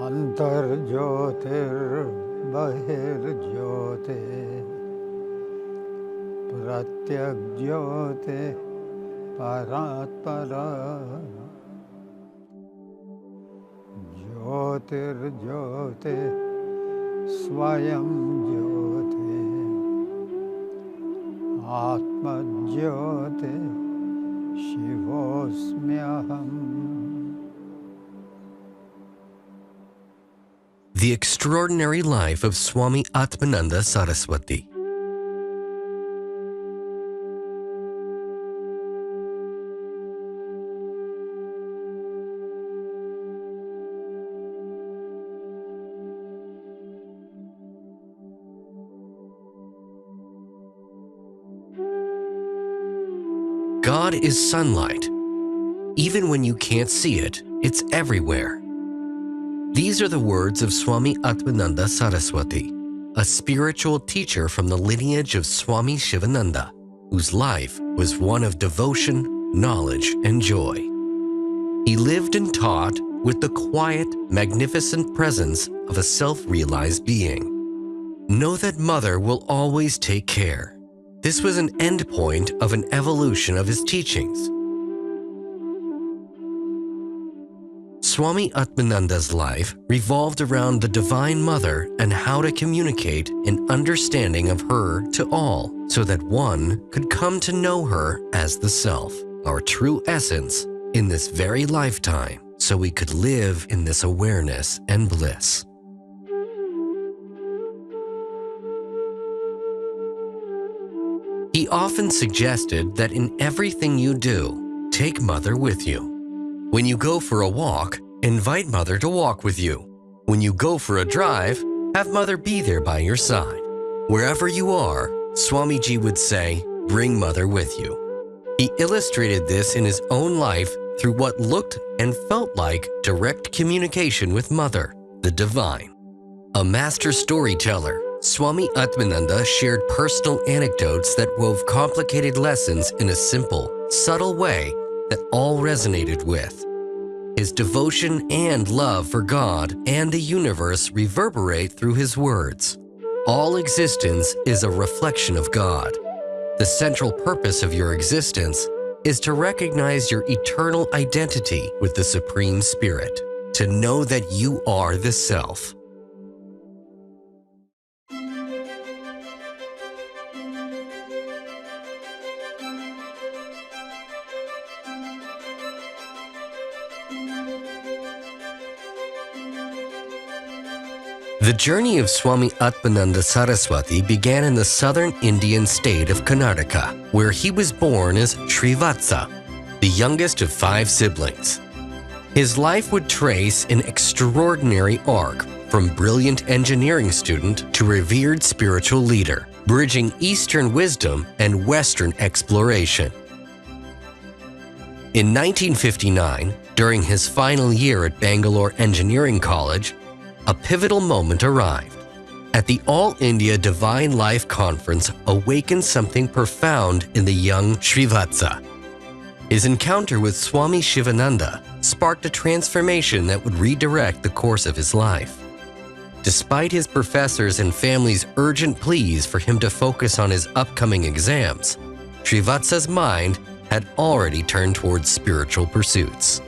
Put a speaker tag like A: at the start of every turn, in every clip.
A: अंतर्ज्योतिर्बहिर्ज्योति प्रत्यग्ज्योति परात्परा ज्योतिर्ज्योति स्वयं ज्योति आत्मज्योति शिवोऽस्म्यहम्.
B: The Extraordinary Life of Swami Atmananda Saraswati. God is sunlight. Even when you can't see it, it's everywhere. These are the words of Swami Atmananda Saraswati, a spiritual teacher from the lineage of Swami Shivananda, whose life was one of devotion, knowledge, and joy. He lived and taught with the quiet, magnificent presence of a self-realized being. Know that Mother will always take care. This was an endpoint of an evolution of his teachings. Swami Atmananda's life revolved around the Divine Mother and how to communicate an understanding of her to all so that one could come to know her as the Self, our true essence, in this very lifetime, so we could live in this awareness and bliss. He often suggested that in everything you do, take Mother with you. When you go for a walk, invite Mother to walk with you. When you go for a drive, have Mother be there by your side. Wherever you are, Swamiji would say, bring Mother with you. He illustrated this in his own life through what looked and felt like direct communication with Mother, the Divine. A master storyteller, Swami Atmananda shared personal anecdotes that wove complicated lessons in a simple, subtle way that all resonated with. His devotion and love for God and the universe reverberate through his words. All existence is a reflection of God. The central purpose of your existence is to recognize your eternal identity with the Supreme Spirit, to know that you are the Self. The journey of Swami Atmananda Saraswati began in the southern Indian state of Karnataka, where he was born as Srivatsa, the youngest of 5 siblings. His life would trace an extraordinary arc from brilliant engineering student to revered spiritual leader, bridging Eastern wisdom and Western exploration. In 1959, during his final year at Bangalore Engineering College, a pivotal moment arrived. At the All India Divine Life Conference awakened something profound in the young Srivatsa. His encounter with Swami Shivananda sparked a transformation that would redirect the course of his life. Despite his professors' and family's urgent pleas for him to focus on his upcoming exams, Srivatsa's mind had already turned towards spiritual pursuits.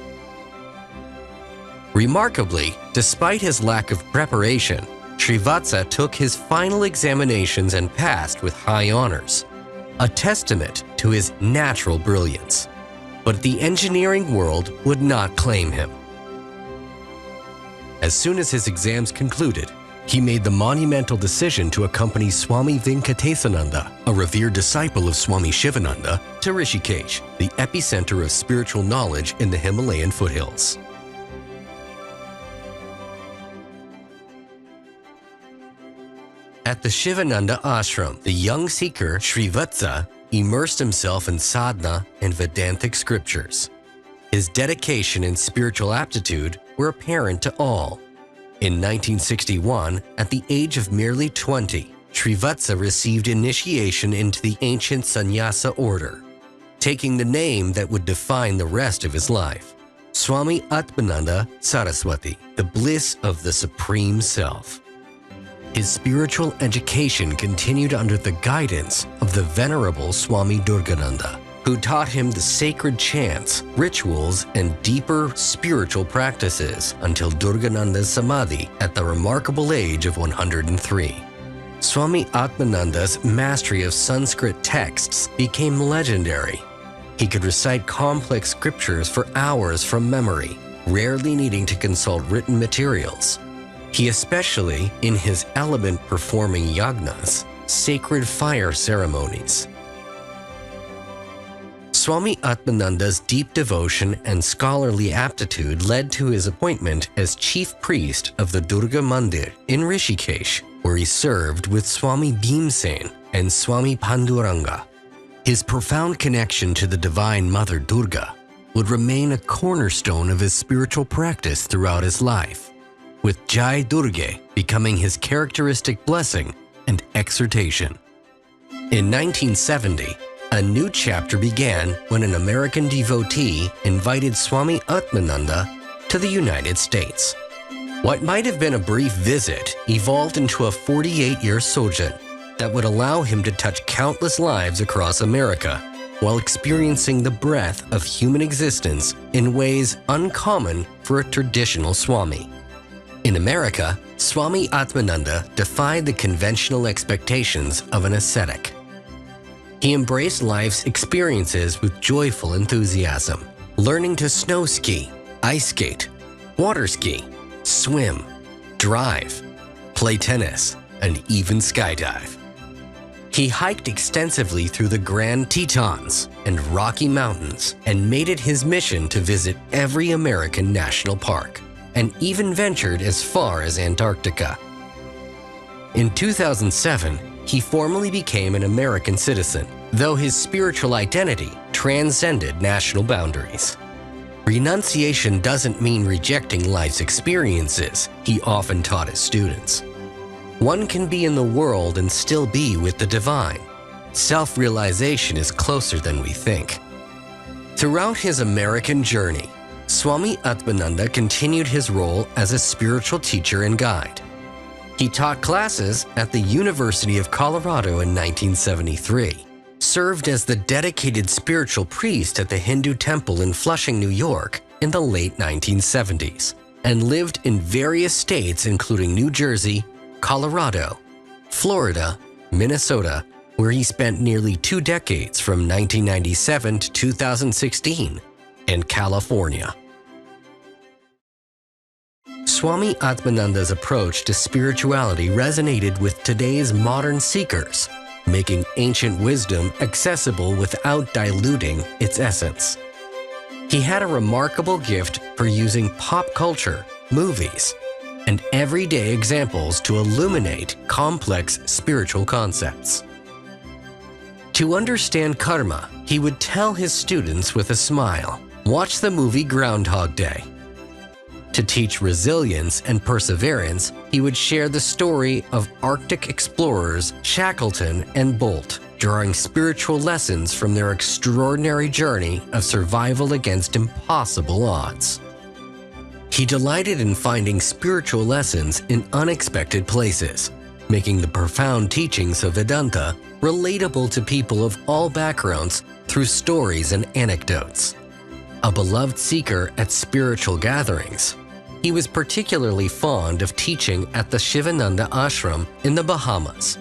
B: Remarkably, despite his lack of preparation, Srivatsa took his final examinations and passed with high honors, a testament to his natural brilliance. But the engineering world would not claim him. As soon as his exams concluded, he made the monumental decision to accompany Swami Venkatesananda, a revered disciple of Swami Shivananda, to Rishikesh, the epicenter of spiritual knowledge in the Himalayan foothills. At the Shivananda ashram, the young seeker Srivatsa immersed himself in sadhana and Vedantic scriptures. His dedication and spiritual aptitude were apparent to all. In 1961, at the age of merely 20, Srivatsa received initiation into the ancient sannyasa order, taking the name that would define the rest of his life, Swami Atmananda Saraswati, the bliss of the Supreme Self. His spiritual education continued under the guidance of the Venerable Swami Durgananda, who taught him the sacred chants, rituals, and deeper spiritual practices until Durgananda's Samadhi at the remarkable age of 103. Swami Atmananda's mastery of Sanskrit texts became legendary. He could recite complex scriptures for hours from memory, rarely needing to consult written materials. He especially, in his element performing yagnas, sacred fire ceremonies. Swami Atmananda's deep devotion and scholarly aptitude led to his appointment as chief priest of the Durga Mandir in Rishikesh, where he served with Swami Bhimsen and Swami Panduranga. His profound connection to the Divine Mother Durga would remain a cornerstone of his spiritual practice throughout his life, with Jai Durga becoming his characteristic blessing and exhortation. In 1970, a new chapter began when an American devotee invited Swami Atmananda to the United States. What might have been a brief visit evolved into a 48-year sojourn that would allow him to touch countless lives across America while experiencing the breadth of human existence in ways uncommon for a traditional Swami. In America, Swami Atmananda defied the conventional expectations of an ascetic. He embraced life's experiences with joyful enthusiasm, learning to snow ski, ice skate, water ski, swim, drive, play tennis, and even skydive. He hiked extensively through the Grand Tetons and Rocky Mountains and made it his mission to visit every American national park, and even ventured as far as Antarctica. In 2007, he formally became an American citizen, though his spiritual identity transcended national boundaries. Renunciation doesn't mean rejecting life's experiences, he often taught his students. One can be in the world and still be with the divine. Self-realization is closer than we think. Throughout his American journey, Swami Atmananda continued his role as a spiritual teacher and guide. He taught classes at the University of Colorado in 1973, served as the dedicated spiritual priest at the Hindu temple in Flushing, New York in the late 1970s, and lived in various states including New Jersey, Colorado, Florida, Minnesota, where he spent nearly 2 decades from 1997 to 2016, and California. Swami Atmananda's approach to spirituality resonated with today's modern seekers, making ancient wisdom accessible without diluting its essence. He had a remarkable gift for using pop culture, movies, and everyday examples to illuminate complex spiritual concepts. To understand karma, he would tell his students with a smile, watch the movie Groundhog Day. To teach resilience and perseverance, he would share the story of Arctic explorers Shackleton and Bolt, drawing spiritual lessons from their extraordinary journey of survival against impossible odds. He delighted in finding spiritual lessons in unexpected places, making the profound teachings of Vedanta relatable to people of all backgrounds through stories and anecdotes. A beloved seeker at spiritual gatherings, he was particularly fond of teaching at the Shivananda Ashram in the Bahamas.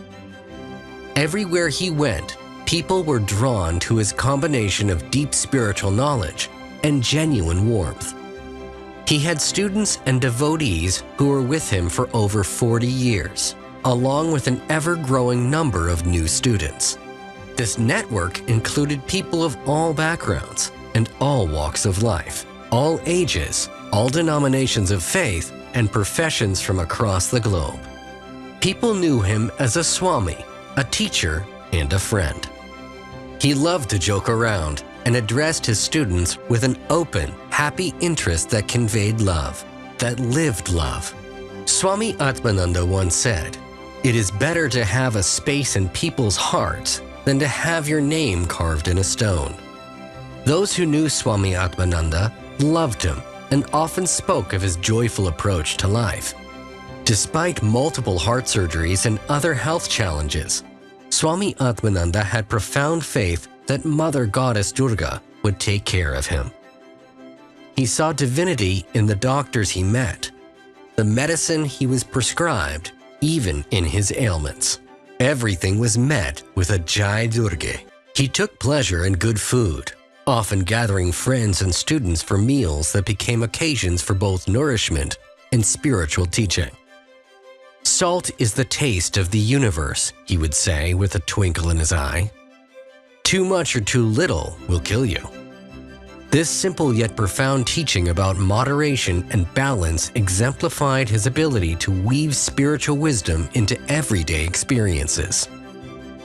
B: Everywhere he went, people were drawn to his combination of deep spiritual knowledge and genuine warmth. He had students and devotees who were with him for over 40 years, along with an ever-growing number of new students. This network included people of all backgrounds and all walks of life, all ages, all denominations of faith, and professions from across the globe. People knew him as a Swami, a teacher, and a friend. He loved to joke around and addressed his students with an open, happy interest that conveyed love, that lived love. Swami Atmananda once said, "It is better to have a space in people's hearts than to have your name carved in a stone." Those who knew Swami Atmananda loved him and often spoke of his joyful approach to life. Despite multiple heart surgeries and other health challenges, Swami Atmananda had profound faith that Mother Goddess Durga would take care of him. He saw divinity in the doctors he met, the medicine he was prescribed, even in his ailments. Everything was met with a Jai Durga. He took pleasure in good food, often gathering friends and students for meals that became occasions for both nourishment and spiritual teaching. "Salt is the taste of the universe," he would say with a twinkle in his eye. "Too much or too little will kill you." This simple yet profound teaching about moderation and balance exemplified his ability to weave spiritual wisdom into everyday experiences.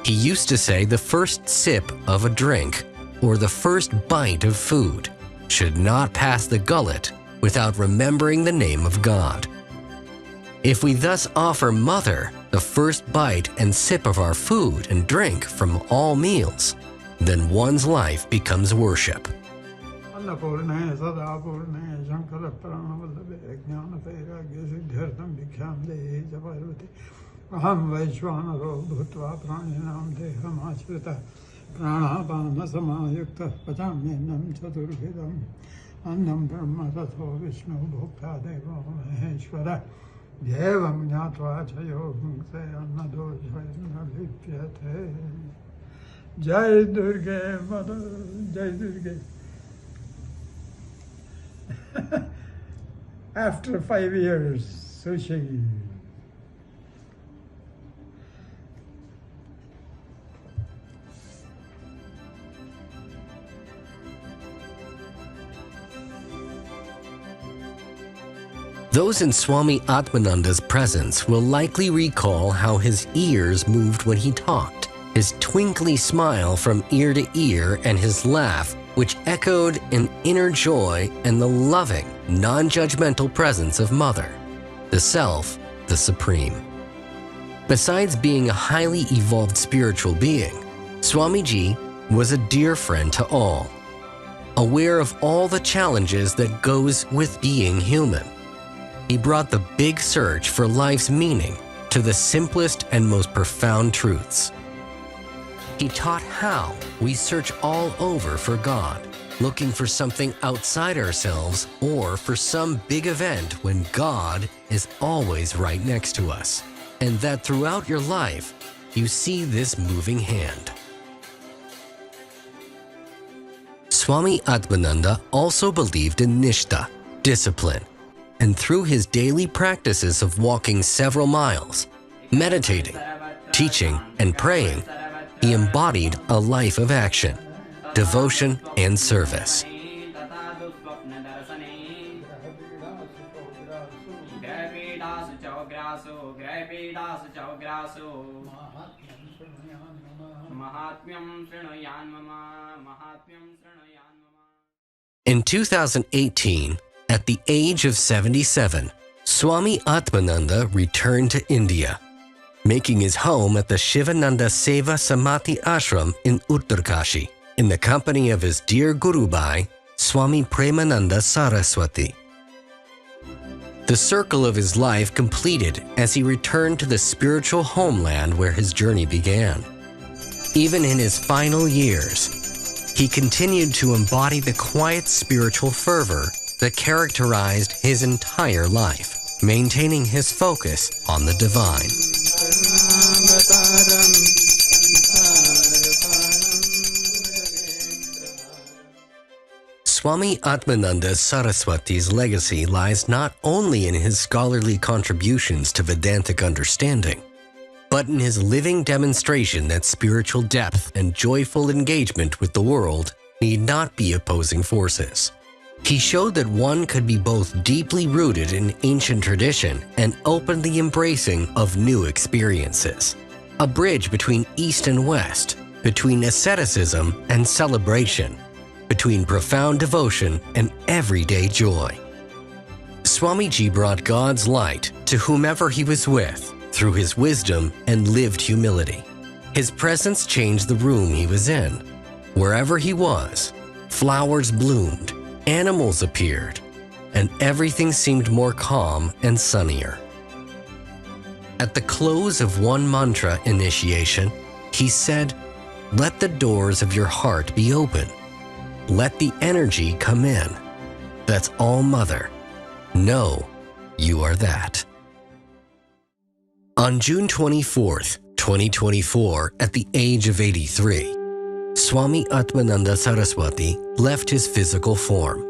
B: He used to say the first sip of a drink or the first bite of food should not pass the gullet without remembering the name of God. If we thus offer Mother the first bite and sip of our food and drink from all meals, then one's life becomes worship.
A: अन्नपूर्णे सदापूर्णे शंकर प्राणवल्लभे ज्ञानवैराग्य सिद्ध्यर्थं भिक्षां देहि च पार्वती अहं वैश्वानरो भूत्वा प्राणिनां देहमाश्रितः प्राणापानसमायुक्तः पचाम्यन्नं चतुर्विधम् अन्नं ब्रह्म तथो विष्णु भोक्ता देवो महेश्वरः एवं ज्ञात्वा च यो भुङ्क्ते अन्नदोषेण लिप्यते। जय दुर्गे मदर जय दुर्गे। After 5 years, sushi.
B: Those in Swami Atmananda's presence will likely recall how his ears moved when he talked, his twinkly smile from ear to ear, and his laugh, which echoed an inner joy and the loving, non-judgmental presence of Mother, the Self, the Supreme. Besides being a highly evolved spiritual being, Swamiji was a dear friend to all, aware of all the challenges that goes with being human. He brought the big search for life's meaning to the simplest and most profound truths. He taught how we search all over for God, looking for something outside ourselves or for some big event when God is always right next to us, and that throughout your life, you see this moving hand. Swami Atmananda also believed in Nishtha, discipline, and through his daily practices of walking several miles, meditating, teaching, and praying, he embodied a life of action, devotion, and service. In 2018, at the age of 77, Swami Atmananda returned to India, making his home at the Shivananda Seva Samadhi Ashram in Uttarkashi, in the company of his dear Gurubai, Swami Atmananda Saraswati. The circle of his life completed as he returned to the spiritual homeland where his journey began. Even in his final years, he continued to embody the quiet spiritual fervor that characterized his entire life, maintaining his focus on the divine. Swami Atmananda Saraswati's legacy lies not only in his scholarly contributions to Vedantic understanding, but in his living demonstration that spiritual depth and joyful engagement with the world need not be opposing forces. He showed that one could be both deeply rooted in ancient tradition and openly embracing of new experiences. A bridge between East and West, between asceticism and celebration, between profound devotion and everyday joy. Swamiji brought God's light to whomever he was with through his wisdom and lived humility. His presence changed the room he was in. Wherever he was, flowers bloomed, animals appeared, and everything seemed more calm and sunnier. At the close of one mantra initiation, he said, "Let the doors of your heart be open. Let the energy come in. That's all, Mother. Know you are that." On June 24th, 2024, at the age of 83, Swami Atmananda Saraswati left his physical form.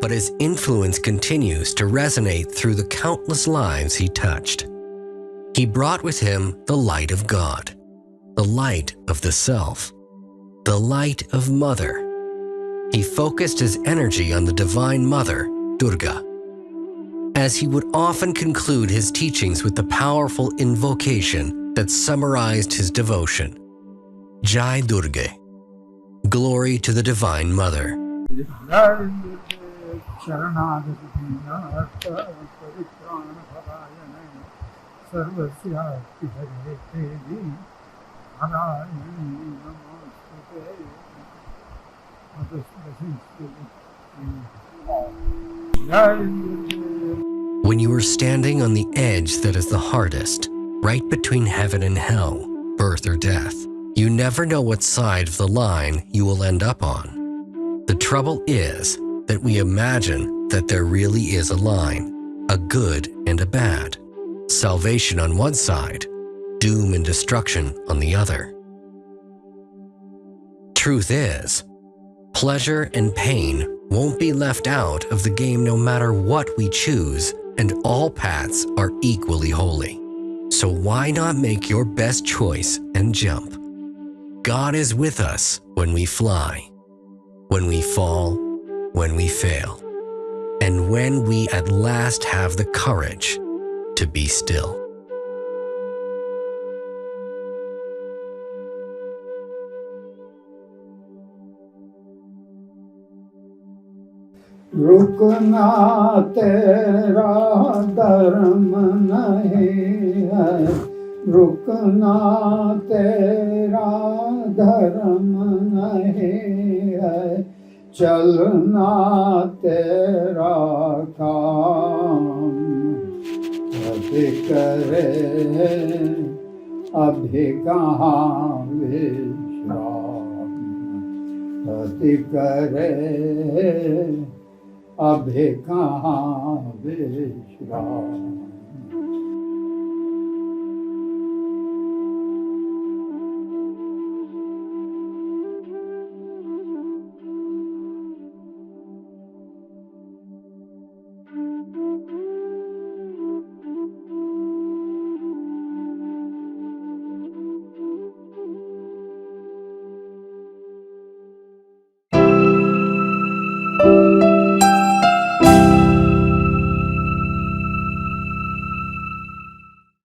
B: But his influence continues to resonate through the countless lives he touched. He brought with him the light of God, the light of the self, the light of Mother. He focused his energy on the Divine Mother, Durga, as he would often conclude his teachings with the powerful invocation that summarized his devotion. Jai Durga, glory to the Divine Mother. When you are standing on the edge that is the hardest, right between heaven and hell, birth or death, you never know what side of the line you will end up on. The trouble is that we imagine that there really is a line, a good and a bad, salvation on one side, doom and destruction on the other. Truth is, pleasure and pain won't be left out of the game no matter what we choose, and all paths are equally holy. So why not make your best choice and jump? God is with us when we fly, when we fall, when we fail, and when we at last have the courage to be still.
A: रुकना तेरा धर्म नहीं है, रुकना तेरा धर्म नहीं है, चलना तेरा काम। अभी करे अभी कहाँ विश्राम, अति करे अभी कहाँ विश्राम।